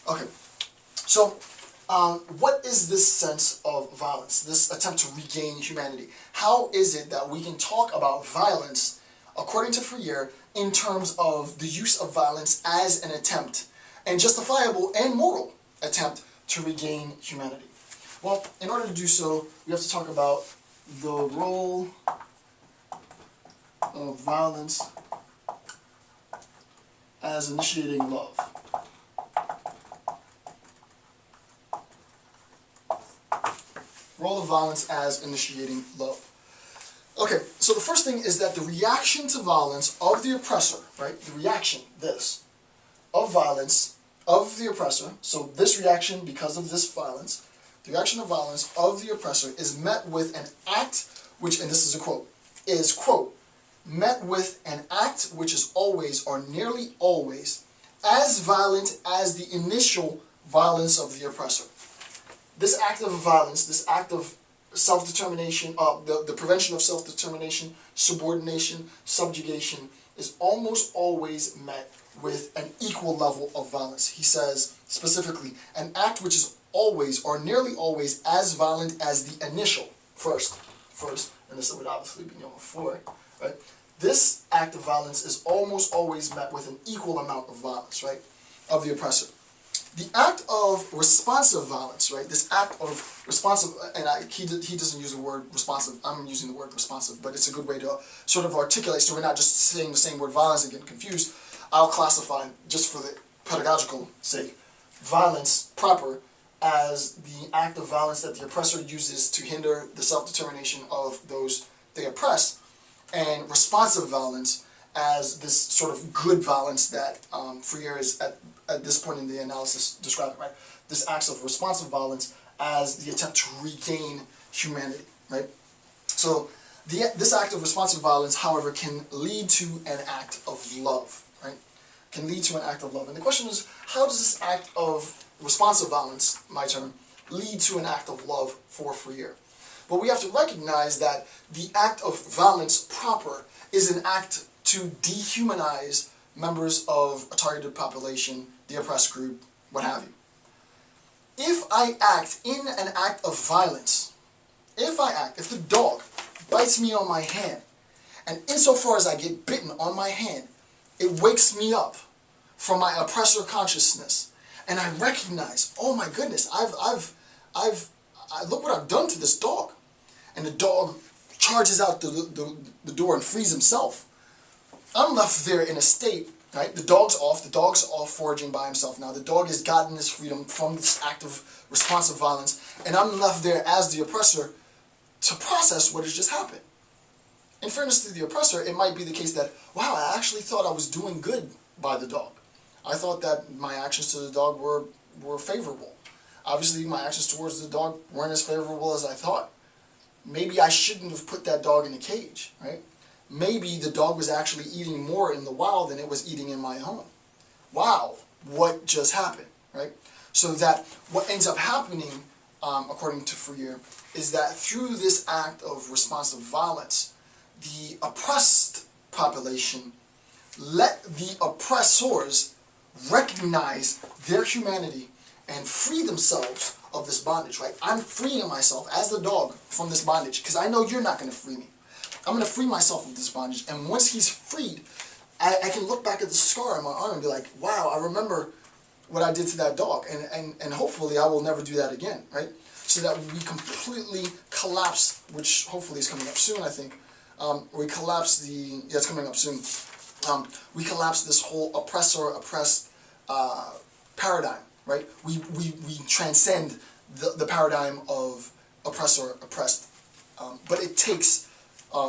Okay, so what is this sense of violence, this attempt to regain humanity? How is it that we can talk about violence, according to Freire, in terms of the use of violence as an attempt, and justifiable and moral attempt, to regain humanity? Well, in order to do so, we have to talk about the role of violence as initiating love. Role of violence as initiating love. Okay, so the first thing is that the reaction to violence of the oppressor, right, the reaction, this, of violence of the oppressor, so this reaction because of this violence, the reaction of violence of the oppressor is met with an act which, and this is a quote, is, quote, met with an act which is always or nearly always as violent as the initial violence of the oppressor. This act of violence, this act of self-determination, the prevention of self-determination, subordination, subjugation, is almost always met with an equal level of violence. He says specifically, an act which is always or nearly always as violent as the initial, first, and this would obviously be number 4, right? This act of violence is almost always met with an equal amount of violence, right, of the oppressor. The act of responsive violence, right, this act of responsive, and he doesn't use the word responsive, I'm using the word responsive, but it's a good way to sort of articulate, so we're not just saying the same word violence and getting confused. I'll classify, just for the pedagogical sake, violence proper as the act of violence that the oppressor uses to hinder the self-determination of those they oppress, and responsive violence as this sort of good violence that Freire is at this point in the analysis describing, right? This acts of responsive violence as the attempt to regain humanity, right? So this act of responsive violence, however, can lead to an act of love, right? Can lead to an act of love. And the question is, how does this act of responsive violence, my term, lead to an act of love for Freire? But we have to recognize that the act of violence proper is an act to dehumanize members of a targeted population, the oppressed group, what have you. If I act in an act of violence, if the dog bites me on my hand, and insofar as I get bitten on my hand, it wakes me up from my oppressor consciousness, and I recognize, oh my goodness, look what I've done to this dog. And the dog charges out the door and frees himself. I'm left there in a state, right? The dog's off foraging by himself now. The dog has gotten his freedom from this act of responsive violence, and I'm left there as the oppressor to process what has just happened. In fairness to the oppressor, it might be the case that, wow, I actually thought I was doing good by the dog. I thought that my actions to the dog were favorable. Obviously, my actions towards the dog weren't as favorable as I thought. Maybe I shouldn't have put that dog in a cage, right? Maybe the dog was actually eating more in the wild than it was eating in my home. Wow, what just happened, right? So that what ends up happening, according to Freire, is that through this act of responsive violence, the oppressed population let the oppressors recognize their humanity and free themselves of this bondage, right? I'm freeing myself as the dog from this bondage because I know you're not going to free me. I'm going to free myself of this bondage, and once he's freed, I can look back at the scar on my arm and be like, wow, I remember what I did to that dog, and hopefully I will never do that again, right? So that we completely collapse, which hopefully is coming up soon, I think. We collapse it's coming up soon. We collapse this whole oppressor-oppressed paradigm, right? We transcend the paradigm of oppressor-oppressed. But it takes,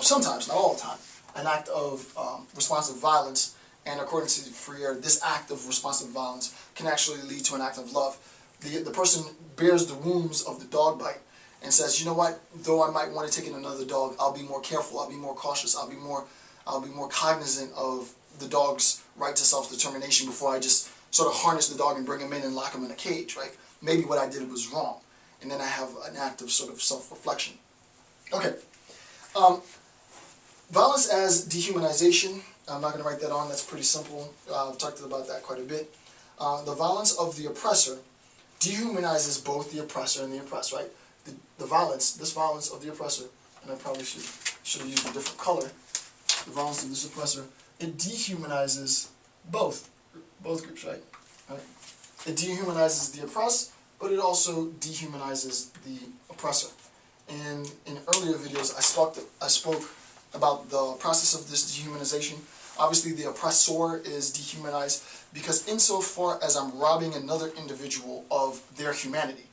sometimes, not all the time, an act of responsive violence, and according to Freire, this act of responsive violence can actually lead to an act of love. The person bears the wounds of the dog bite and says, you know what, though I might want to take in another dog, I'll be more careful, I'll be more cautious, I'll be more cognizant of the dog's right to self-determination before I just sort of harness the dog and bring him in and lock him in a cage, right? Maybe what I did was wrong. And then I have an act of sort of self-reflection. Okay. Violence as dehumanization. I'm not going to write that on. That's pretty simple. I've talked about that quite a bit. the violence of the oppressor dehumanizes both the oppressor and the oppressed, right? This violence of the oppressor, and I probably should have used a different color, the violence of this oppressor, it dehumanizes both groups, right? It dehumanizes the oppressed, but it also dehumanizes the oppressor. And in earlier videos, I spoke about the process of this dehumanization. Obviously, the oppressor is dehumanized because insofar as I'm robbing another individual of their humanity,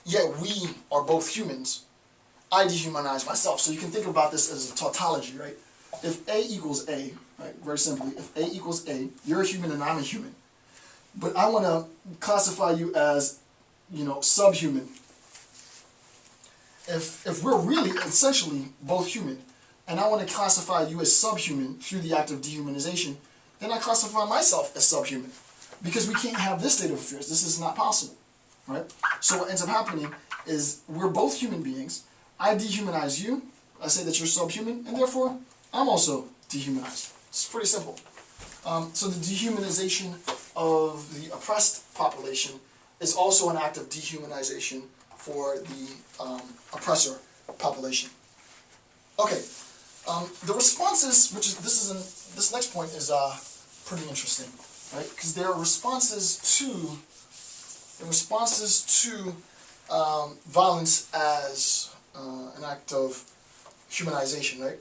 yet we are both humans, I dehumanize myself. So you can think about this as a tautology, right? If A equals A, right, very simply, if A equals A, you're a human and I'm a human. But I want to classify you as, subhuman. If we're really essentially both human, and I want to classify you as subhuman through the act of dehumanization, then I classify myself as subhuman. Because we can't have this state of affairs. This is not possible, right? So what ends up happening is we're both human beings. I dehumanize you. I say that you're subhuman, and therefore I'm also dehumanized. It's pretty simple. So the dehumanization of the oppressed population is also an act of dehumanization for the oppressor population. Okay, the responses, this next point is pretty interesting, right? Because there are responses to violence as an act of humanization, right?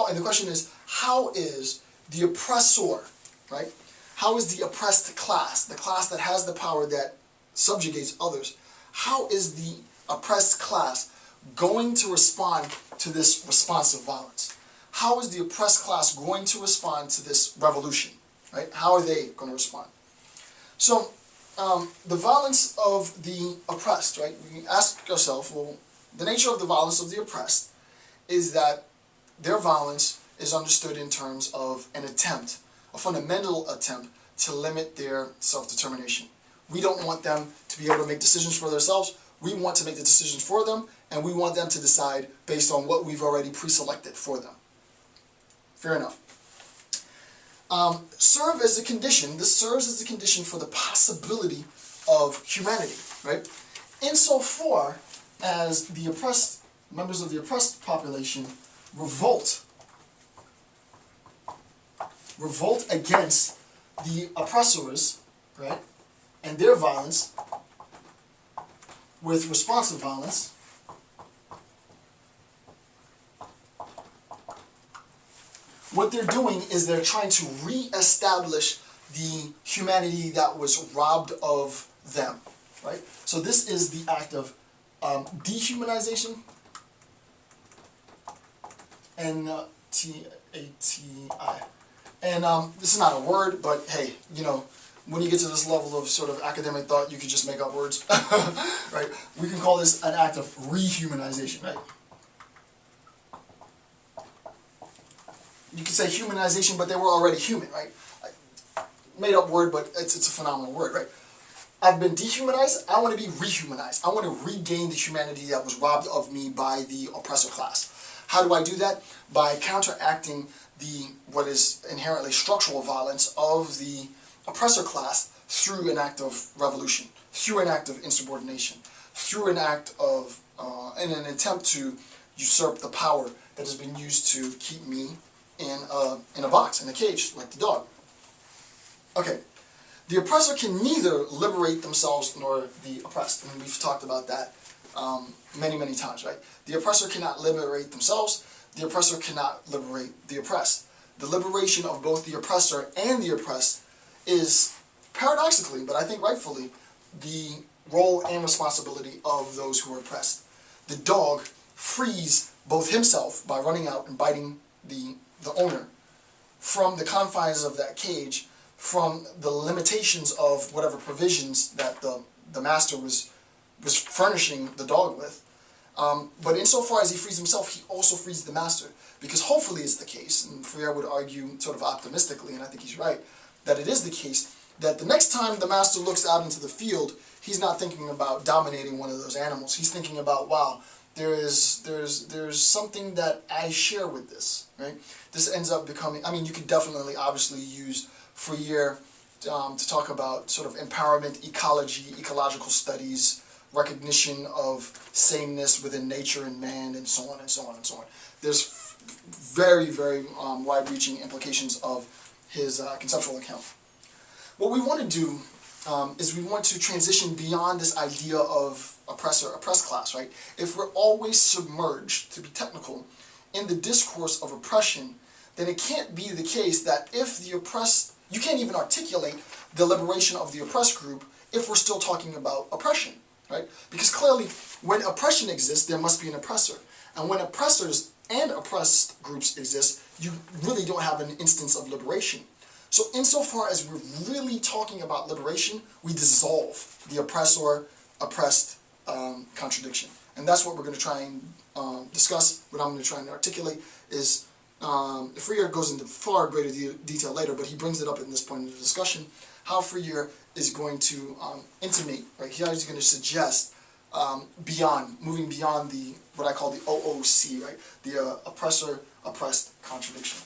And the question is, how is the oppressor, right? How is the oppressed class, the class that has the power that subjugates others, how is the oppressed class going to respond to this response of violence? How is the oppressed class going to respond to this revolution, right? How are they going to respond? So, the violence of the oppressed, right? We can ask ourselves, well, the nature of the violence of the oppressed is that their violence is understood in terms of an attempt, a fundamental attempt to limit their self-determination. We don't want them to be able to make decisions for themselves. We want to make the decisions for them, and we want them to decide based on what we've already pre-selected for them. Fair enough. Serve as a condition. This serves as a condition for the possibility of humanity, right? Insofar as the oppressed, members of the oppressed population revolt against the oppressors, right, and their violence with responsive violence, what they're doing is they're trying to re-establish the humanity that was robbed of them, right? So this is the act of dehumanization, N-T-A-T-I. And this is not a word, but hey, when you get to this level of sort of academic thought, you can just make up words, right? We can call this an act of rehumanization, right? You could say humanization, but they were already human, right? Made up word, but it's a phenomenal word, right? I've been dehumanized, I want to be rehumanized. I want to regain the humanity that was robbed of me by the oppressor class. How do I do that? By counteracting what is inherently structural violence of the oppressor class through an act of revolution, through an act of insubordination, through an act of, in an attempt to usurp the power that has been used to keep me in a box, in a cage, like the dog. Okay, the oppressor can neither liberate themselves nor the oppressed, and we've talked about that many, many times, right? The oppressor cannot liberate themselves, the oppressor cannot liberate the oppressed. The liberation of both the oppressor and the oppressed is, paradoxically, but I think rightfully, the role and responsibility of those who are oppressed. The dog frees both himself by running out and biting the owner from the confines of that cage, from the limitations of whatever provisions that the master was furnishing the dog with. But insofar as he frees himself, he also frees the master. Because hopefully it's the case, and Freire would argue sort of optimistically, and I think he's right, that it is the case, that the next time the master looks out into the field, he's not thinking about dominating one of those animals. He's thinking about, wow, there's something that I share with this, right? This ends up becoming, I mean, you could definitely, obviously, use Freire to talk about sort of empowerment, ecology, ecological studies, recognition of sameness within nature and man, and so on and so on and so on. There's very, very wide-reaching implications of his conceptual account. What we want to do is we want to transition beyond this idea of oppressor, oppressed class, right? If we're always submerged, to be technical, in the discourse of oppression, then it can't be the case that if the oppressed, you can't even articulate the liberation of the oppressed group if we're still talking about oppression, right? Because clearly, when oppression exists, there must be an oppressor. And when oppressors and oppressed groups exist, you really don't have an instance of liberation. So insofar as we're really talking about liberation, we dissolve the oppressor-oppressed contradiction. And that's what we're going to try and discuss. What I'm going to try and articulate is, Freire goes into far greater detail later, but he brings it up in this point in the discussion, how Freire is going to intimate, right? How he's going to suggest moving beyond what I call the OOC, right? The oppressor-oppressed contradiction.